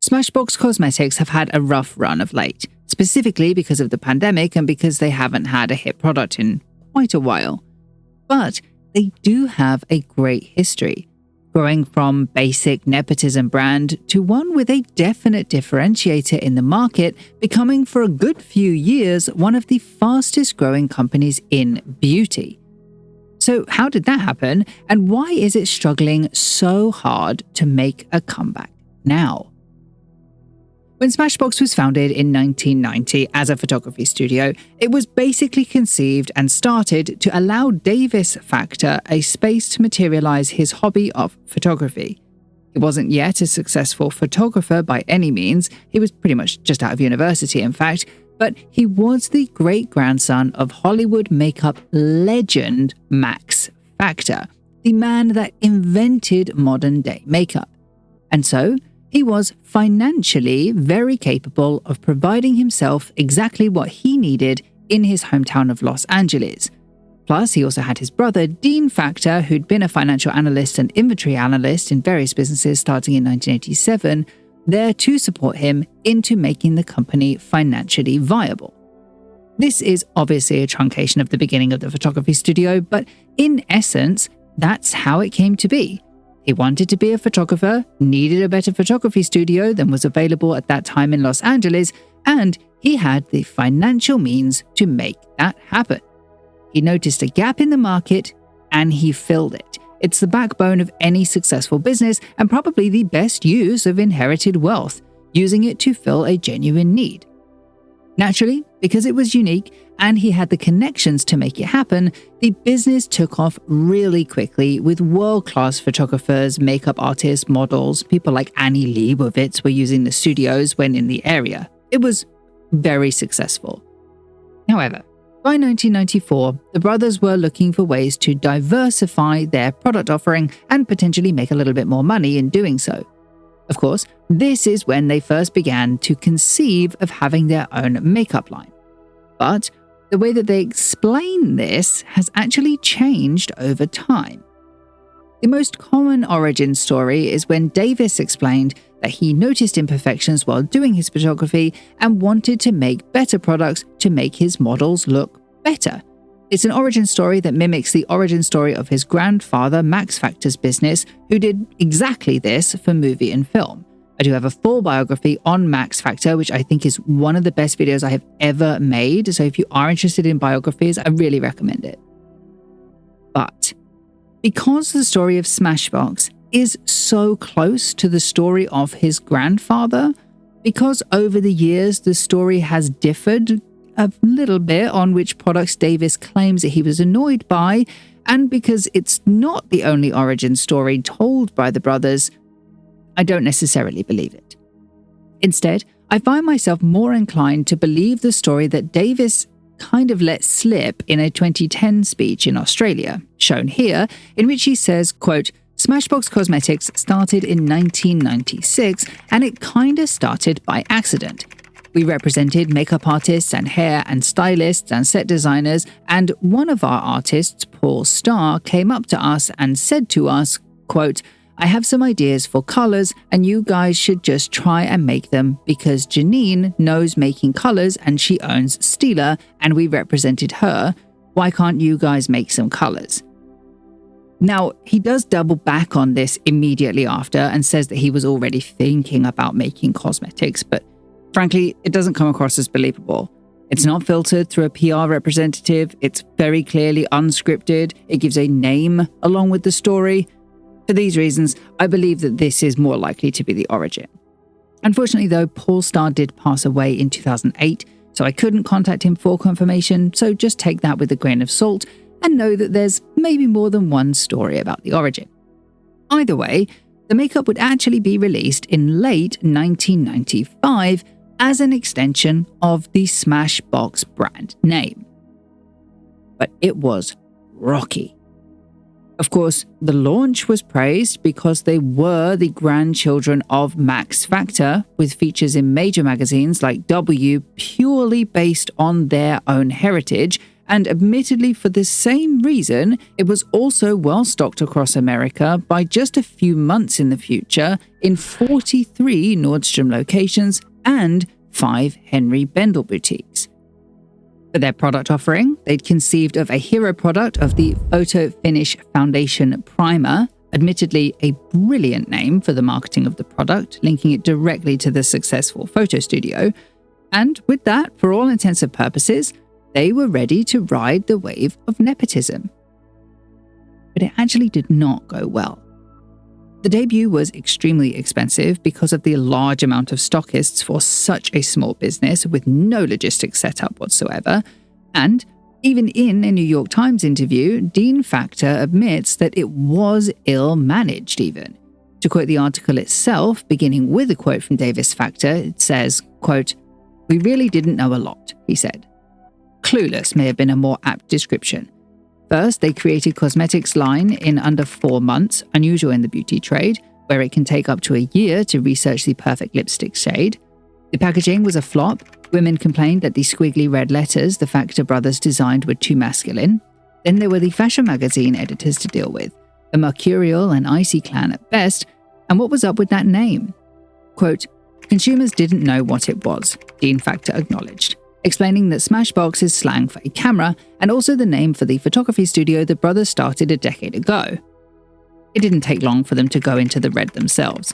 Smashbox Cosmetics have had a rough run of late, specifically because of the pandemic and because they haven't had a hit product in quite a while. But they do have a great history, growing from basic nepotism brand to one with a definite differentiator in the market, becoming for a good few years one of the fastest growing companies in beauty. So how did that happen, and why is it struggling so hard to make a comeback now? When Smashbox was founded in 1990 as a photography studio, it was basically conceived and started to allow Davis Factor a space to materialize his hobby of photography. He wasn't yet a successful photographer by any means, he was pretty much just out of university in fact, but he was the great-grandson of Hollywood makeup legend Max Factor, the man that invented modern-day makeup. And so, he was financially very capable of providing himself exactly what he needed in his hometown of Los Angeles. Plus, he also had his brother, Dean Factor, who'd been a financial analyst and inventory analyst in various businesses starting in 1987, there to support him into making the company financially viable. This is obviously a truncation of the beginning of the photography studio, but in essence, that's how it came to be. He wanted to be a photographer, needed a better photography studio than was available at that time in Los Angeles, and he had the financial means to make that happen. He noticed a gap in the market, and he filled it. It's the backbone of any successful business and probably the best use of inherited wealth, using it to fill a genuine need. Naturally, because it was unique and he had the connections to make it happen, the business took off really quickly with world-class photographers, makeup artists, models. People like Annie Leibovitz were using the studios when in the area. It was very successful. However, by 1994, the brothers were looking for ways to diversify their product offering and potentially make a little bit more money in doing so. Of course, this is when they first began to conceive of having their own makeup line. But the way that they explain this has actually changed over time. The most common origin story is when Davis explained that he noticed imperfections while doing his photography and wanted to make better products to make his models look better. It's an origin story that mimics the origin story of his grandfather, Max Factor's business, who did exactly this for movie and film. I do have a full biography on Max Factor, which I think is one of the best videos I have ever made. So if you are interested in biographies, I really recommend it. But because the story of Smashbox is so close to the story of his grandfather, because over the years the story has differed a little bit on which products Davis claims that he was annoyed by, and because it's not the only origin story told by the brothers, I don't necessarily believe it. Instead, I find myself more inclined to believe the story that Davis kind of let slip in a 2010 speech in Australia, shown here, in which he says, quote, Smashbox Cosmetics started in 1996, and it kinda started by accident. We represented makeup artists and hair and stylists and set designers, and one of our artists, Paul Starr, came up to us and said to us, quote, I have some ideas for colors and you guys should just try and make them because Janine knows making colors and she owns Stila and we represented her. Why can't you guys make some colors? Now, he does double back on this immediately after and says that he was already thinking about making cosmetics, but frankly, it doesn't come across as believable. It's not filtered through a PR representative. It's very clearly unscripted. It gives a name along with the story. For these reasons, I believe that this is more likely to be the origin. Unfortunately, though, Paul Starr did pass away in 2008, so I couldn't contact him for confirmation, so just take that with a grain of salt and know that there's maybe more than one story about the origin. Either way, the makeup would actually be released in late 1995 as an extension of the Smashbox brand name. But it was rocky. Of course, the launch was praised because they were the grandchildren of Max Factor, with features in major magazines like W purely based on their own heritage, and admittedly for the same reason, it was also well stocked across America by just a few months in the future in 43 Nordstrom locations and 5 Henry Bendel boutiques. For their product offering, they'd conceived of a hero product of the Photo Finish Foundation Primer, admittedly a brilliant name for the marketing of the product, linking it directly to the successful photo studio. And with that, for all intents and purposes, they were ready to ride the wave of nepotism. But it actually did not go well. The debut was extremely expensive because of the large amount of stockists for such a small business with no logistics setup whatsoever, and even in a New York Times interview, Dean Factor admits that it was ill-managed even. To quote the article itself, beginning with a quote from Davis Factor, it says, quote, "We really didn't know a lot," he said. Clueless may have been a more apt description. First, they created cosmetics line in under 4 months, unusual in the beauty trade, where it can take up to a year to research the perfect lipstick shade. The packaging was a flop. Women complained that the squiggly red letters the Factor brothers designed were too masculine. Then there were the fashion magazine editors to deal with, a mercurial and icy clan at best, and what was up with that name? Quote, "Consumers didn't know what it was," Dean Factor acknowledged, explaining that Smashbox is slang for a camera and also the name for the photography studio the brothers started a decade ago. It didn't take long for them to go into the red themselves.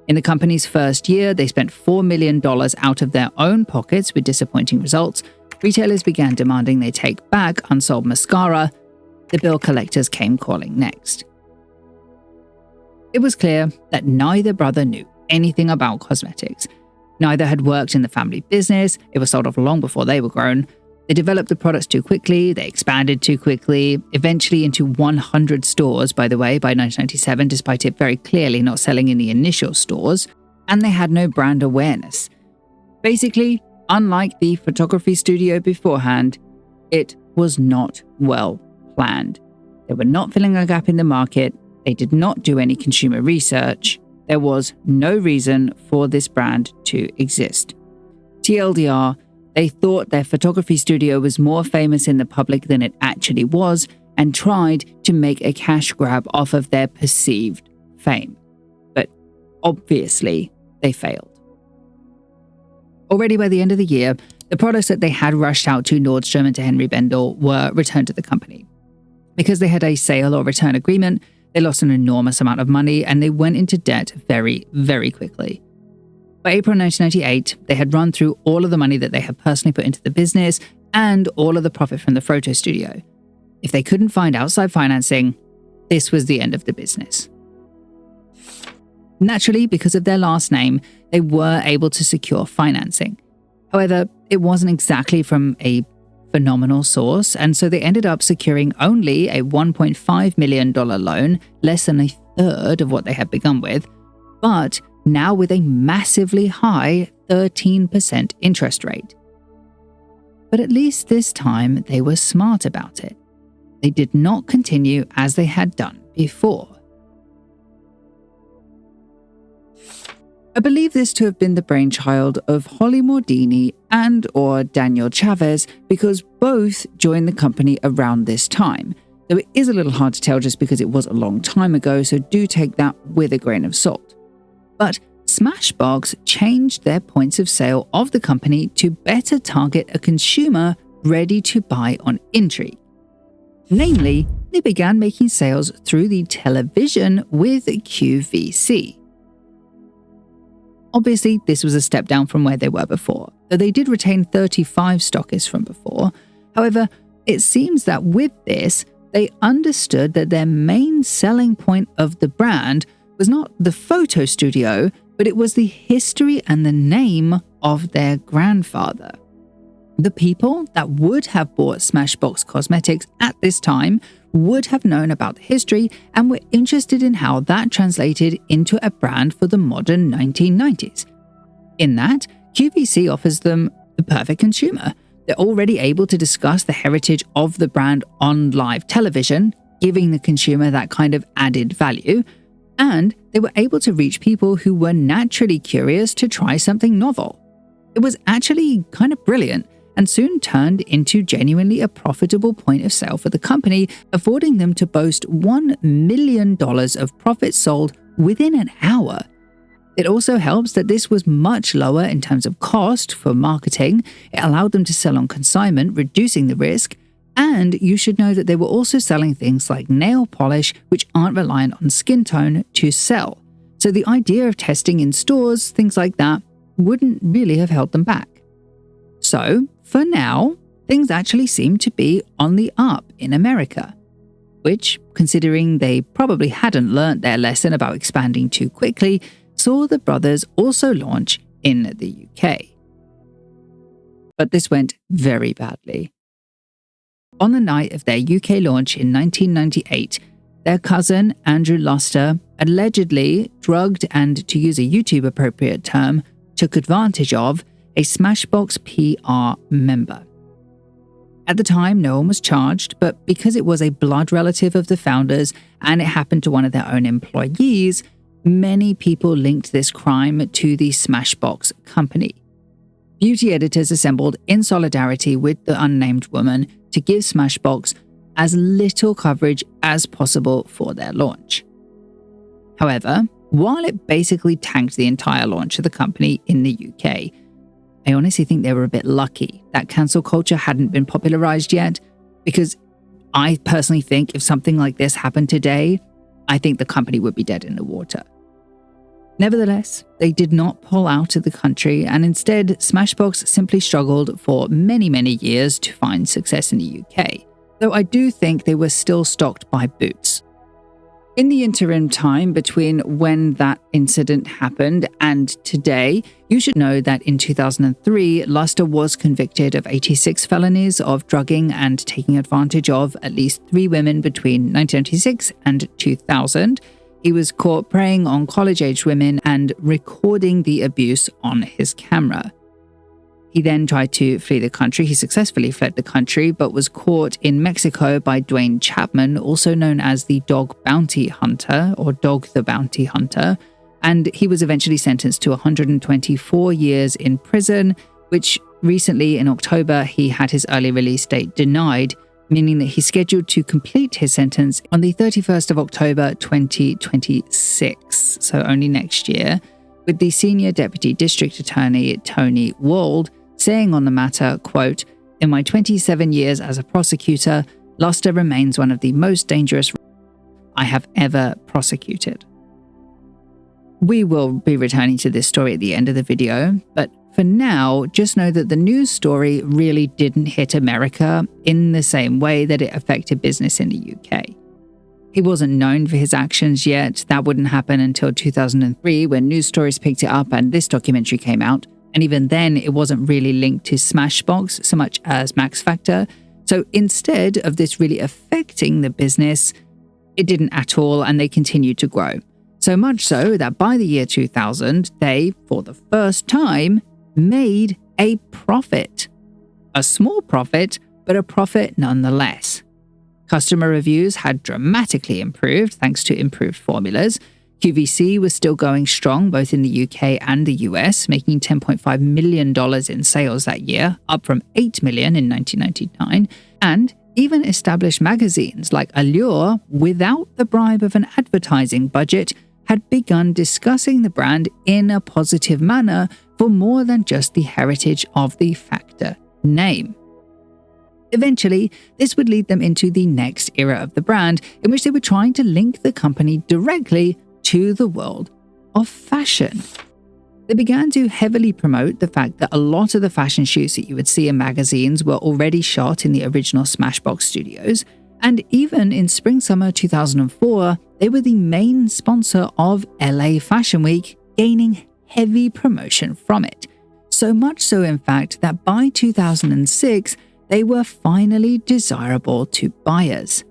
In the company's first year, they spent $4 million out of their own pockets with disappointing results. Retailers began demanding they take back unsold mascara. The bill collectors came calling next. It was clear that neither brother knew anything about cosmetics. Neither had worked in the family business. It was sold off long before they were grown. They developed the products too quickly. They expanded too quickly, eventually into 100 stores, by the way, by 1997, despite it very clearly not selling in the initial stores. And they had no brand awareness. Basically, unlike the photography studio beforehand, it was not well planned. They were not filling a gap in the market. They did not do any consumer research. There was no reason for this brand to exist. TLDR, they thought their photography studio was more famous in the public than it actually was and tried to make a cash grab off of their perceived fame. But obviously, they failed. Already by the end of the year, the products that they had rushed out to Nordstrom and to Henry Bendel were returned to the company. Because they had a sale or return agreement, they lost an enormous amount of money and they went into debt very, very quickly. By April 1998, they had run through all of the money that they had personally put into the business and all of the profit from the photo studio. If they couldn't find outside financing, this was the end of the business. Naturally, because of their last name, they were able to secure financing. However, it wasn't exactly from a phenomenal source, and so they ended up securing only a $1.5 million loan, less than a third of what they had begun with, but now with a massively high 13% interest rate. But at least this time they were smart about it. They did not continue as they had done before. I believe this to have been the brainchild of Holly Mordini and or Daniel Chavez because both joined the company around this time, though it is a little hard to tell just because it was a long time ago, so do take that with a grain of salt. But Smashbox changed their points of sale of the company to better target a consumer ready to buy on intrigue. Namely, they began making sales through the television with QVC. Obviously, this was a step down from where they were before, though they did retain 35 stockists from before. However, it seems that with this, they understood that their main selling point of the brand was not the photo studio, but it was the history and the name of their grandfather. The people that would have bought Smashbox Cosmetics at this time would have known about the history and were interested in how that translated into a brand for the modern 1990s. In that, QVC offers them the perfect consumer. They're already able to discuss the heritage of the brand on live television, giving the consumer that kind of added value, and they were able to reach people who were naturally curious to try something novel. It was actually kind of brilliant, and soon turned into genuinely a profitable point of sale for the company, affording them to boast $1 million of profits sold within an hour. It also helps that this was much lower in terms of cost for marketing. It allowed them to sell on consignment, reducing the risk. And you should know that they were also selling things like nail polish, which aren't reliant on skin tone to sell. So the idea of testing in stores, things like that, wouldn't really have held them back. So, for now, things actually seem to be on the up in America, which, considering they probably hadn't learnt their lesson about expanding too quickly, saw the brothers also launch in the UK. But this went very badly. On the night of their UK launch in 1998, their cousin, Andrew Luster, allegedly drugged and, to use a YouTube-appropriate term, took advantage of a Smashbox PR member. At the time, no one was charged, but because it was a blood relative of the founders and it happened to one of their own employees, many people linked this crime to the Smashbox company. Beauty editors assembled in solidarity with the unnamed woman to give Smashbox as little coverage as possible for their launch. However, while it basically tanked the entire launch of the company in the UK, I honestly think they were a bit lucky that cancel culture hadn't been popularized yet, because I personally think if something like this happened today, I think the company would be dead in the water. Nevertheless, they did not pull out of the country, and instead, Smashbox simply struggled for many, many years to find success in the UK, though I do think they were still stocked by Boots. In the interim time between when that incident happened and today, you should know that in 2003, Luster was convicted of 86 felonies of drugging and taking advantage of at least 3 women between 1996 and 2000. He was caught preying on college-aged women and recording the abuse on his camera. He then tried to flee the country. He successfully fled the country, but was caught in Mexico by Dwayne Chapman, also known as the Dog Bounty Hunter, or Dog the Bounty Hunter, and he was eventually sentenced to 124 years in prison, which recently in October he had his early release date denied, meaning that he's scheduled to complete his sentence on the 31st of October 2026, so only next year, with the Senior Deputy District Attorney Tony Wald saying on the matter, quote, "In my 27 years as a prosecutor, Luster remains one of the most dangerous I have ever prosecuted." We will be returning to this story at the end of the video, but for now, just know that the news story really didn't hit America in the same way that it affected business in the UK. He wasn't known for his actions yet. That wouldn't happen until 2003 when news stories picked it up and this documentary came out. And even then, it wasn't really linked to Smashbox so much as Max Factor. So instead of this really affecting the business, it didn't at all, and they continued to grow. So much so that by the year 2000, they, for the first time, made a profit. A small profit, but a profit nonetheless. Customer reviews had dramatically improved thanks to improved formulas. QVC was still going strong both in the UK and the US, making $10.5 million in sales that year, up from $8 million in 1999. And even established magazines like Allure, without the bribe of an advertising budget, had begun discussing the brand in a positive manner for more than just the heritage of the Factor name. Eventually, this would lead them into the next era of the brand, in which they were trying to link the company directly to the world of fashion. They began to heavily promote the fact that a lot of the fashion shoots that you would see in magazines were already shot in the original Smashbox studios, and even in spring-summer 2004, they were the main sponsor of LA Fashion Week, gaining heavy promotion from it. So much so, in fact, that by 2006, they were finally desirable to buyers.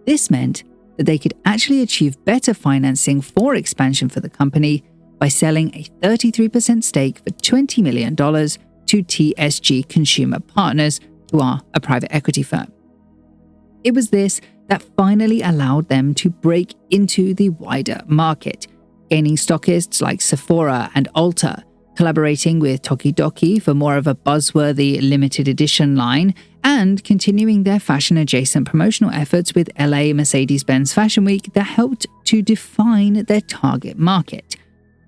This meant that they could actually achieve better financing for expansion for the company by selling a 33% stake for $20 million to TSG Consumer Partners, who are a private equity firm. It was this that finally allowed them to break into the wider market, gaining stockists like Sephora and Ulta, collaborating with Tokidoki for more of a buzzworthy limited edition line, and continuing their fashion-adjacent promotional efforts with LA Mercedes-Benz Fashion Week that helped to define their target market,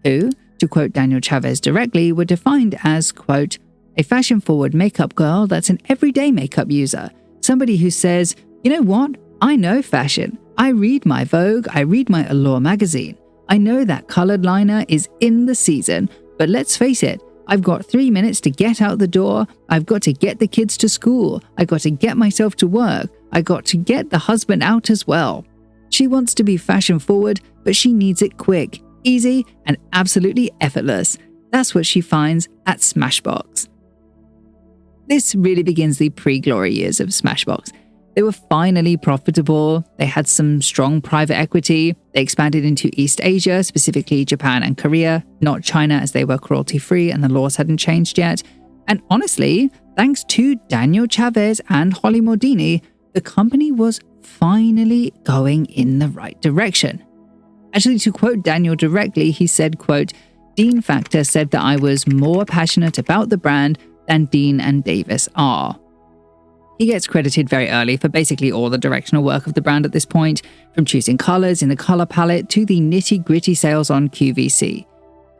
who, to quote Daniel Chavez directly, were defined as, quote, a fashion-forward makeup girl that's an everyday makeup user, somebody who says, you know what, I know fashion. I read my Vogue, I read my Allure magazine. I know that colored liner is in the season, but let's face it, I've got 3 minutes to get out the door, I've got to get the kids to school, I've got to get myself to work, I've got to get the husband out as well. She wants to be fashion forward, but she needs it quick, easy, and absolutely effortless. That's what she finds at Smashbox. This really begins the pre-glory years of Smashbox. They were finally profitable, they had some strong private equity, they expanded into East Asia, specifically Japan and Korea, not China as they were cruelty-free and the laws hadn't changed yet. And honestly, thanks to Daniel Chavez and Holly Mordini, the company was finally going in the right direction. Actually, to quote Daniel directly, he said, quote, Dean Factor said that I was more passionate about the brand than Dean and Davis are. He gets credited very early for basically all the directional work of the brand at this point, from choosing colors in the color palette to the nitty-gritty sales on QVC.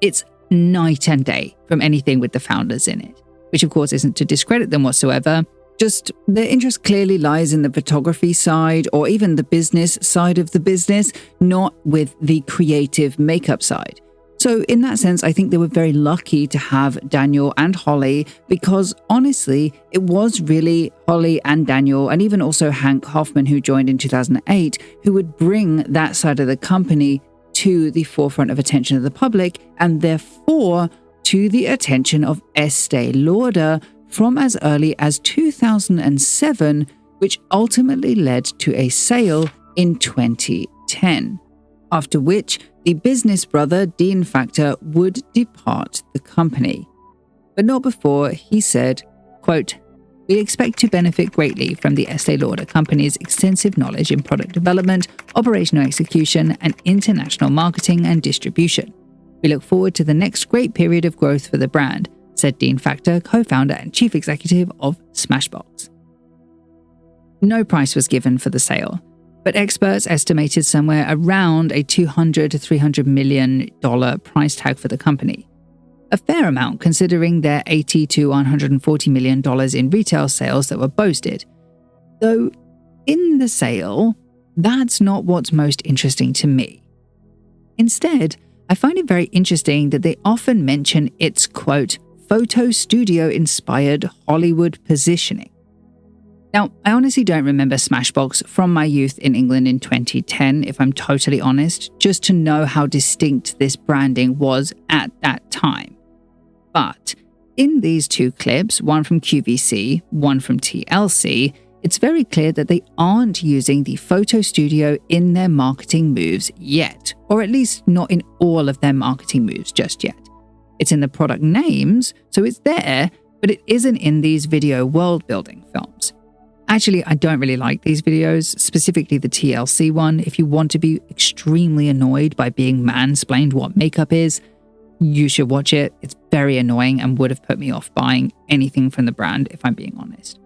It's night and day from anything with the founders in it, which of course isn't to discredit them whatsoever, just their interest clearly lies in the photography side or even the business side of the business, not with the creative makeup side. So in that sense, I think they were very lucky to have Daniel and Holly because honestly, it was really Holly and Daniel and even also Hank Hoffman, who joined in 2008, who would bring that side of the company to the forefront of attention of the public and therefore to the attention of Estee Lauder from as early as 2007, which ultimately led to a sale in 2010, after which the business brother, Dean Factor, would depart the company. But not before he said, quote, we expect to benefit greatly from the Estee Lauder company's extensive knowledge in product development, operational execution, and international marketing and distribution. We look forward to the next great period of growth for the brand, said Dean Factor, co-founder and chief executive of Smashbox. No price was given for the sale, but experts estimated somewhere around a $200 to $300 million price tag for the company. A fair amount considering their $80 to $140 million in retail sales that were boasted. Though in the sale, that's not what's most interesting to me. Instead, I find it very interesting that they often mention its, quote, photo studio inspired Hollywood positioning. Now, I honestly don't remember Smashbox from my youth in England in 2010, if I'm totally honest, just to know how distinct this branding was at that time. But in these two clips, one from QVC, one from TLC, it's very clear that they aren't using the photo studio in their marketing moves yet, or at least not in all of their marketing moves just yet. It's in the product names, so it's there, but it isn't in these video world-building films. Actually, I don't really like these videos, specifically the TLC one. If you want to be extremely annoyed by being mansplained what makeup is, you should watch it. It's very annoying and would have put me off buying anything from the brand, if I'm being honest.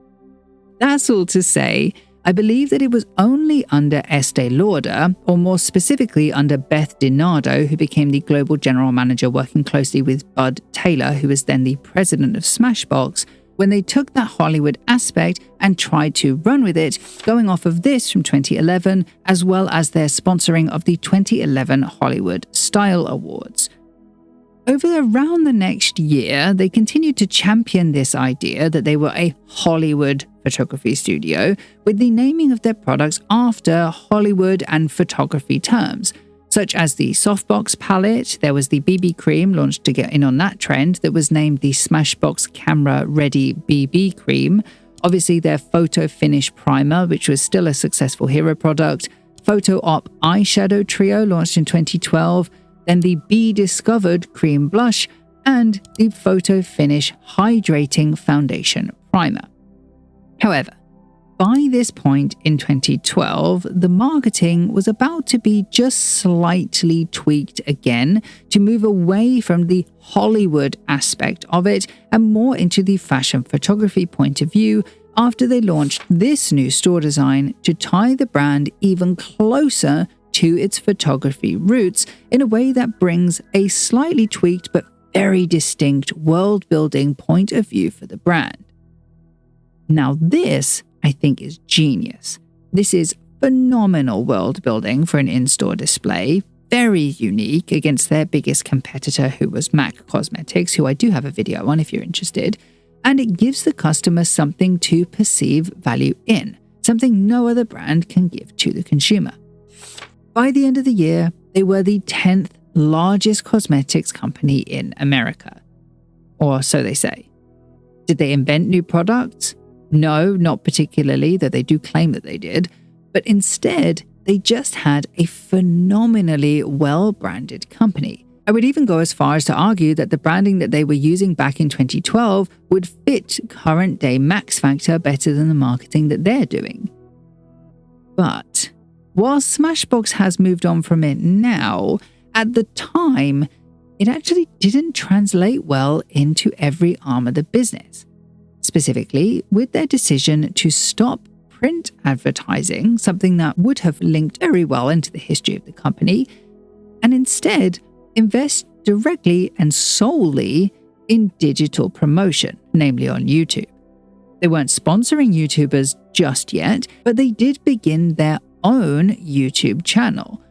That's all to say, I believe that it was only under Estee Lauder, or more specifically under Beth DiNardo, who became the global general manager working closely with Bud Taylor, who was then the president of Smashbox, when they took that Hollywood aspect and tried to run with it, going off of this from 2011, as well as their sponsoring of the 2011 Hollywood Style Awards. Around the next year, they continued to champion this idea that they were a Hollywood photography studio, with the naming of their products after Hollywood and photography terms, such as the Softbox palette. There was the BB cream launched to get in on that trend that was named the Smashbox Camera Ready BB cream. Obviously their Photo Finish primer, which was still a successful hero product. Photo Op eyeshadow trio launched in 2012. Then the Be Discovered cream blush and the Photo Finish hydrating foundation primer. However, By this point in 2012, the marketing was about to be just slightly tweaked again to move away from the Hollywood aspect of it and more into the fashion photography point of view after they launched this new store design to tie the brand even closer to its photography roots in a way that brings a slightly tweaked but very distinct world-building point of view for the brand. Now this, I think, is genius. This is phenomenal world building for an in-store display, very unique against their biggest competitor, who was MAC Cosmetics, who I do have a video on if you're interested, and it gives the customer something to perceive value in, something no other brand can give to the consumer. By the end of the year, they were the 10th largest cosmetics company in America. Or so they say. Did they invent new products? No, not particularly, though they do claim that they did, but instead, they just had a phenomenally well-branded company. I would even go as far as to argue that the branding that they were using back in 2012 would fit current-day Max Factor better than the marketing that they're doing. But while Smashbox has moved on from it now, at the time, it actually didn't translate well into every arm of the business. Specifically, with their decision to stop print advertising, something that would have linked very well into the history of the company, and instead invest directly and solely in digital promotion, namely on YouTube. They weren't sponsoring YouTubers just yet, but they did begin their own YouTube channel.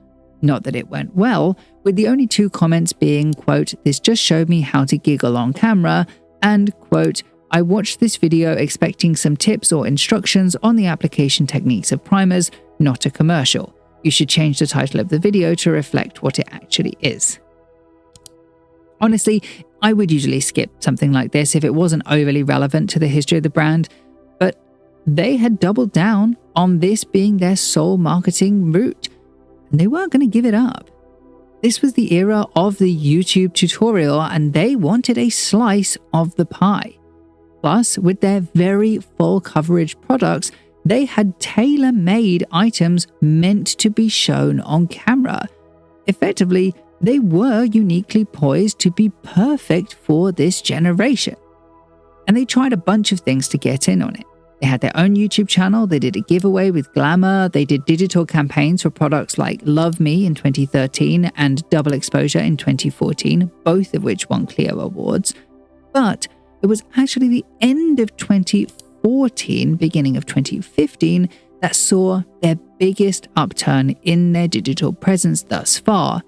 Not that it went well, with the only two comments being, quote, "This just showed me how to giggle on camera," and, quote, "I watched this video expecting some tips or instructions on the application techniques of primers, not a commercial. You should change the title of the video to reflect what it actually is." Honestly, I would usually skip something like this if it wasn't overly relevant to the history of the brand, but they had doubled down on this being their sole marketing route, and they weren't going to give it up. This was the era of the YouTube tutorial, and they wanted a slice of the pie. Plus, with their very full coverage products, they had tailor-made items meant to be shown on camera. Effectively, they were uniquely poised to be perfect for this generation. And they tried a bunch of things to get in on it. They had their own YouTube channel, they did a giveaway with Glamour, they did digital campaigns for products like Love Me in 2013 and Double Exposure in 2014, both of which won Clio Awards. But it was actually the end of 2014, beginning of 2015, that saw their biggest upturn in their digital presence thus far,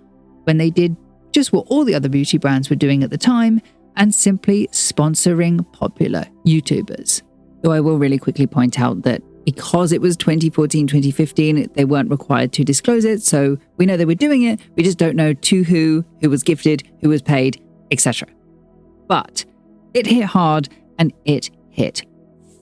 when they did just what all the other beauty brands were doing at the time and simply sponsoring popular YouTubers. Though I will really quickly point out that because it was 2014, 2015, they weren't required to disclose it, so we know they were doing it, we just don't know to who was gifted, who was paid, etc. But it hit hard and it hit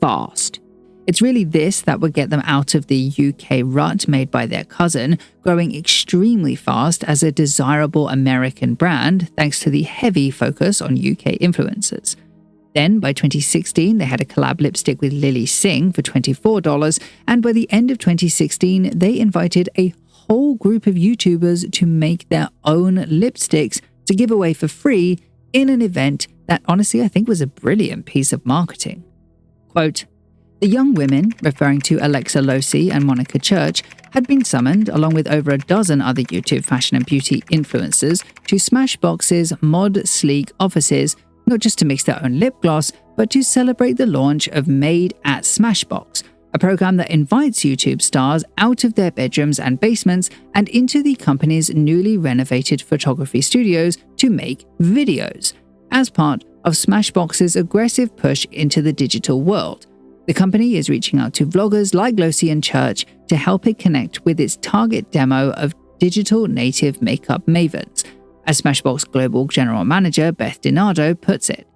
fast. It's really this that would get them out of the UK rut made by their cousin, growing extremely fast as a desirable American brand thanks to the heavy focus on UK influencers. Then, by 2016, they had a collab lipstick with Lily Singh for $24, and by the end of 2016, they invited a whole group of YouTubers to make their own lipsticks to give away for free in an event that honestly I think was a brilliant piece of marketing. Quote, "The young women," referring to Alexa Losey and Monica Church, had been summoned, along with over a dozen other YouTube fashion and beauty influencers, to Smashbox's Mod Sleek offices, not just to mix their own lip gloss, but to celebrate the launch of Made at Smashbox, a program that invites YouTube stars out of their bedrooms and basements and into the company's newly renovated photography studios to make videos, as part of Smashbox's aggressive push into the digital world. The company is reaching out to vloggers like Losey and Church to help it connect with its target demo of digital native makeup mavens, as Smashbox Global General Manager Beth DiNardo puts it.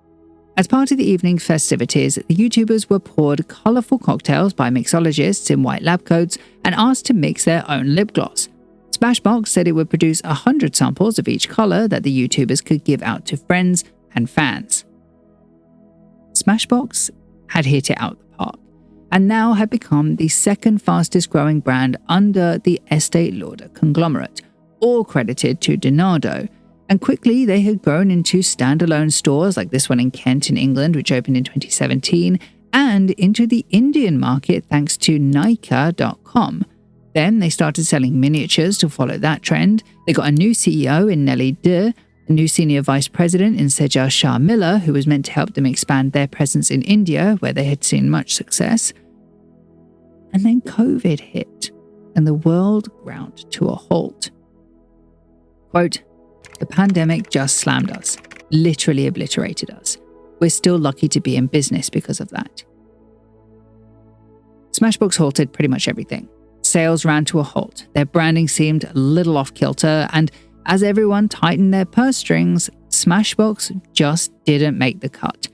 As part of the evening's festivities, the YouTubers were poured colourful cocktails by mixologists in white lab coats and asked to mix their own lip gloss. Smashbox said it would produce 100 samples of each colour that the YouTubers could give out to friends and fans. Smashbox had hit it out of the park. and now had become the second fastest growing brand under the Estee Lauder conglomerate, all credited to Donardo. And quickly they had grown into standalone stores like this one in Kent in England, which opened in 2017, and into the Indian market thanks to Nykaa.com. Then they started selling miniatures to follow that trend. They got a new CEO in Nelly De, a new senior vice president in Sejal Shah Miller, who was meant to help them expand their presence in India, where they had seen much success. And then COVID hit, and the world ground to a halt. Quote, "The pandemic just slammed us, literally obliterated us. We're still lucky to be in business because of that." Smashbox halted pretty much everything. Sales ran to a halt. Their branding seemed a little off kilter, and as everyone tightened their purse strings, Smashbox just didn't make the cut.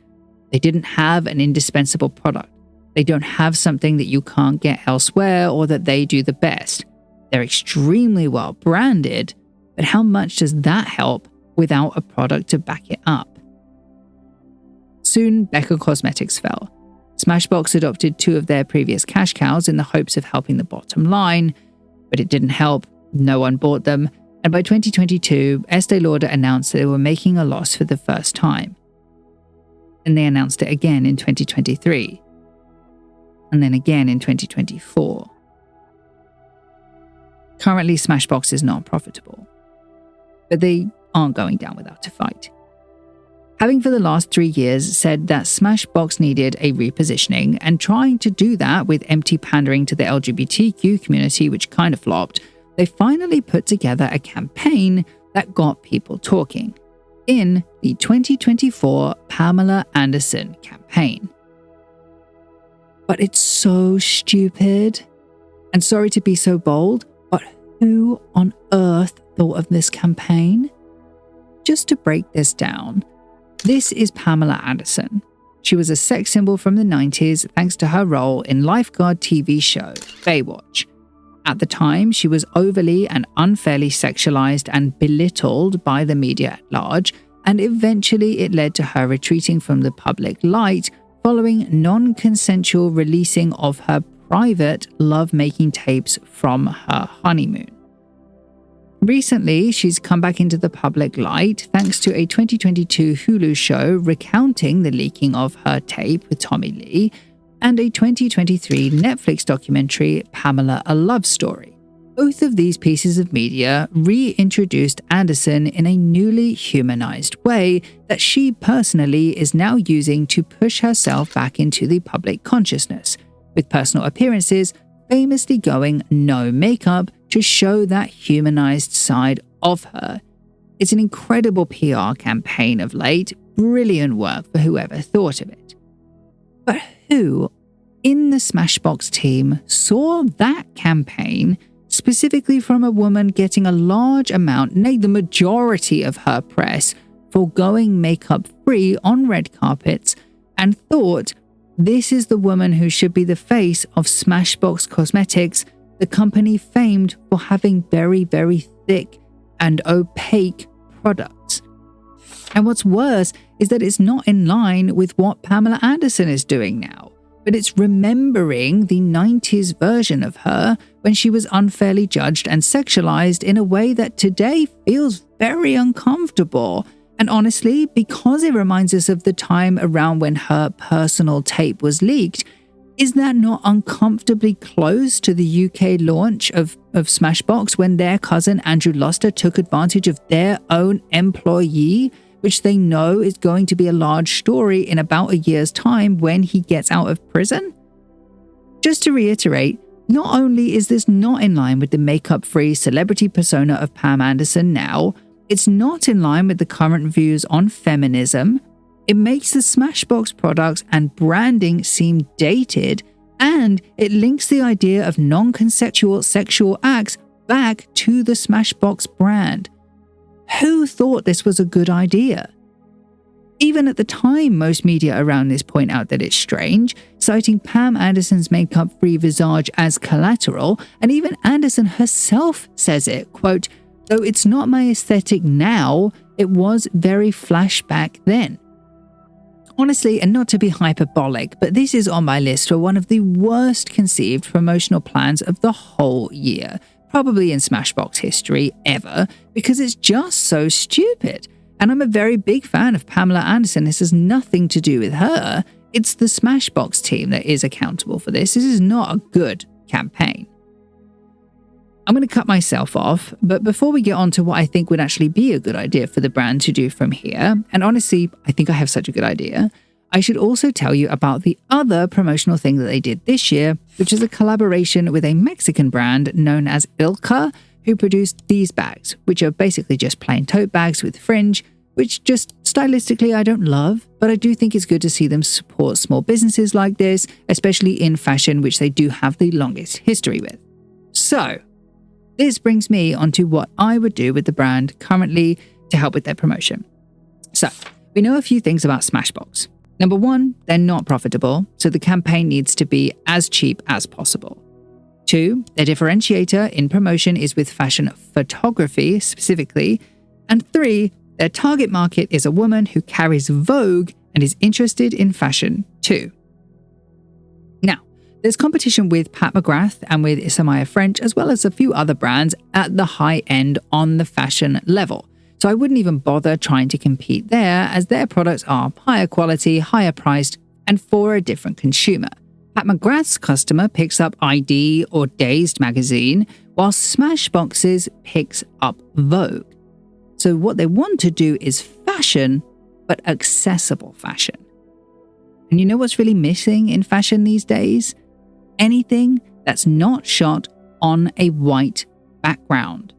They didn't have an indispensable product. They don't have something that you can't get elsewhere or that they do the best. They're extremely well branded, but how much does that help without a product to back it up? Soon, Becca Cosmetics fell. Smashbox adopted two of their previous cash cows in the hopes of helping the bottom line, but it didn't help. No one bought them, and by 2022, Estee Lauder announced that they were making a loss for the first time. And they announced it again in 2023, and then again in 2024. Currently, Smashbox is not profitable, but they aren't going down without a fight. Having for the last 3 years said that Smashbox needed a repositioning, and trying to do that with empty pandering to the LGBTQ community, which kind of flopped, they finally put together a campaign that got people talking in the 2024 Pamela Anderson campaign. But it's so stupid. And sorry to be so bold, but who on earth thought of this campaign? Just to break this down, this is Pamela Anderson. She was a sex symbol from the 90s thanks to her role in lifeguard TV show Baywatch. At the time, she was overly and unfairly sexualized and belittled by the media at large, and eventually it led to her retreating from the public light following non-consensual releasing of her private love-making tapes from her honeymoon. Recently, she's come back into the public light thanks to a 2022 Hulu show recounting the leaking of her tape with Tommy Lee, and a 2023 Netflix documentary, Pamela: A Love Story. Both of these pieces of media reintroduced Anderson in a newly humanized way that she personally is now using to push herself back into the public consciousness, with personal appearances famously going no makeup to show that humanized side of her. It's an incredible PR campaign of late, brilliant work for whoever thought of it. But who in the Smashbox team saw that campaign specifically from a woman getting a large amount, nay, the majority of her press, for going makeup-free on red carpets, and thought, this is the woman who should be the face of Smashbox Cosmetics, the company famed for having very, very thick and opaque products. And what's worse is that it's not in line with what Pamela Anderson is doing now, but it's remembering the 90s version of her when she was unfairly judged and sexualized in a way that today feels very uncomfortable. And honestly, because it reminds us of the time around when her personal tape was leaked, is that not uncomfortably close to the UK launch of Smashbox when their cousin Andrew Luster took advantage of their own employee, which they know is going to be a large story in about a year's time when he gets out of prison? Just to reiterate, not only is this not in line with the makeup-free celebrity persona of Pam Anderson now, it's not in line with the current views on feminism, it makes the Smashbox products and branding seem dated, and it links the idea of non-consensual sexual acts back to the Smashbox brand. Who thought this was a good idea? Even at the time, most media around this point out that it's strange, citing Pam Anderson's makeup-free visage as collateral, and even Anderson herself says it, quote, "Though it's not my aesthetic now, it was very flashback then." Honestly, and not to be hyperbolic, but this is on my list for one of the worst conceived promotional plans of the whole year, probably in Smashbox history ever, because it's just so stupid. And I'm a very big fan of Pamela Anderson. This has nothing to do with her. It's the Smashbox team that is accountable for this. This is not a good campaign. I'm going to cut myself off, but before we get on to what I think would actually be a good idea for the brand to do from here, and honestly, I think I have such a good idea, I should also tell you about the other promotional thing that they did this year, which is a collaboration with a Mexican brand known as Ilka, who produced these bags, which are basically just plain tote bags with fringe, which just stylistically I don't love, but I do think it's good to see them support small businesses like this, especially in fashion, which they do have the longest history with. So, this brings me onto what I would do with the brand currently to help with their promotion. So, we know a few things about Smashbox. Number one, they're not profitable, so the campaign needs to be as cheap as possible. 2, their differentiator in promotion is with fashion photography specifically. And 3, their target market is a woman who carries Vogue and is interested in fashion too. Now, there's competition with Pat McGrath and with Isamaya French, as well as a few other brands at the high end on the fashion level. So I wouldn't even bother trying to compete there, as their products are higher quality, higher priced, and for a different consumer. Pat McGrath's customer picks up ID or Dazed magazine, while Smashbox's picks up Vogue. So what they want to do is fashion, but accessible fashion. And you know what's really missing in fashion these days? Anything that's not shot on a white background.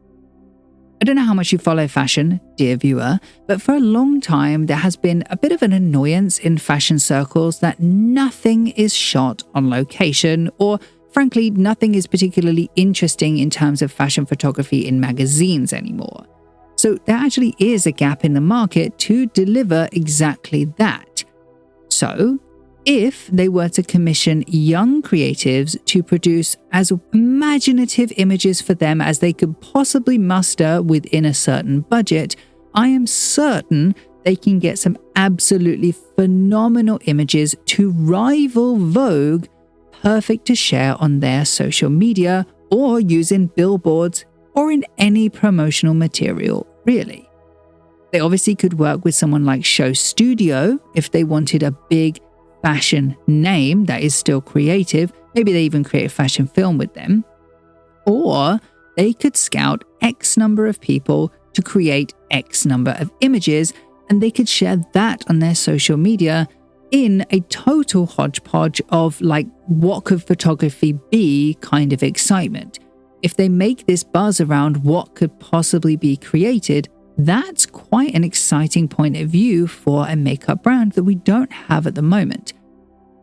I don't know how much you follow fashion, dear viewer, but for a long time there has been a bit of an annoyance in fashion circles that nothing is shot on location, or frankly, nothing is particularly interesting in terms of fashion photography in magazines anymore. So there actually is a gap in the market to deliver exactly that. So, if they were to commission young creatives to produce as imaginative images for them as they could possibly muster within a certain budget, I am certain they can get some absolutely phenomenal images to rival Vogue, perfect to share on their social media or use in billboards or in any promotional material, really. They obviously could work with someone like Show Studio if they wanted a big fashion name that is still creative. Maybe they even create a fashion film with them. Or they could scout X number of people to create X number of images, and they could share that on their social media in a total hodgepodge of like, what could photography be kind of excitement. If they make this buzz around what could possibly be created, that's quite an exciting point of view for a makeup brand that we don't have at the moment.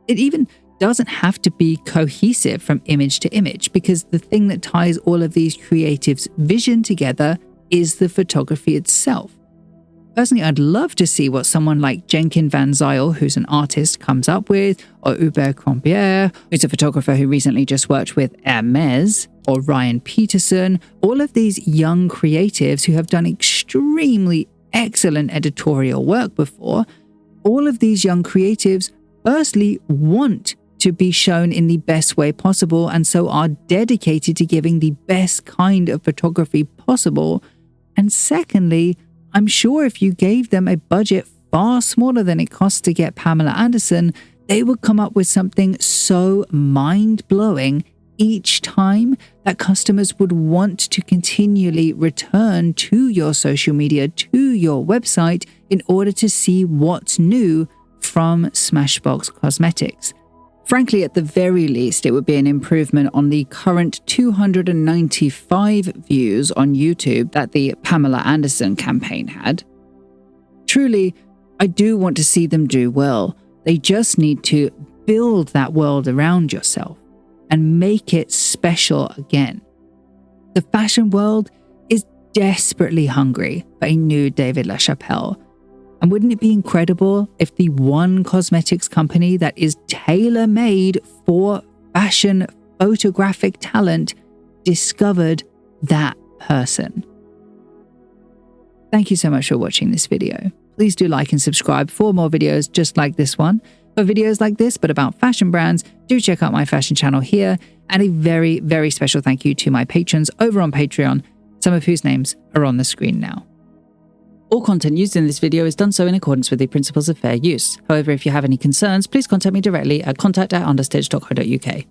It even doesn't have to be cohesive from image to image, because the thing that ties all of these creatives' vision together is the photography itself. Personally, I'd love to see what someone like Jenkin Van Zyl, who's an artist, comes up with, or Hubert Campier, who's a photographer who recently just worked with Hermes, or Ryan Peterson, all of these young creatives who have done extremely excellent editorial work before. All of these young creatives firstly want to be shown in the best way possible, and so are dedicated to giving the best kind of photography possible. And secondly, I'm sure if you gave them a budget far smaller than it costs to get Pamela Anderson, they would come up with something so mind-blowing each time that customers would want to continually return to your social media, to your website, in order to see what's new from Smashbox Cosmetics. Frankly, at the very least, it would be an improvement on the current 295 views on YouTube that the Pamela Anderson campaign had. Truly, I do want to see them do well. They just need to build that world around yourself and make it special again. The fashion world is desperately hungry for a new David LaChapelle. And wouldn't it be incredible if the one cosmetics company that is tailor-made for fashion photographic talent discovered that person? Thank you so much for watching this video. please do like and subscribe for more videos just like this one. For videos like this, but about fashion brands, do check out my fashion channel here. And a very, very special thank you to my patrons over on Patreon, some of whose names are on the screen now. All content used in this video is done so in accordance with the principles of fair use. However, if you have any concerns, please contact me directly at contact@understitch.co.uk.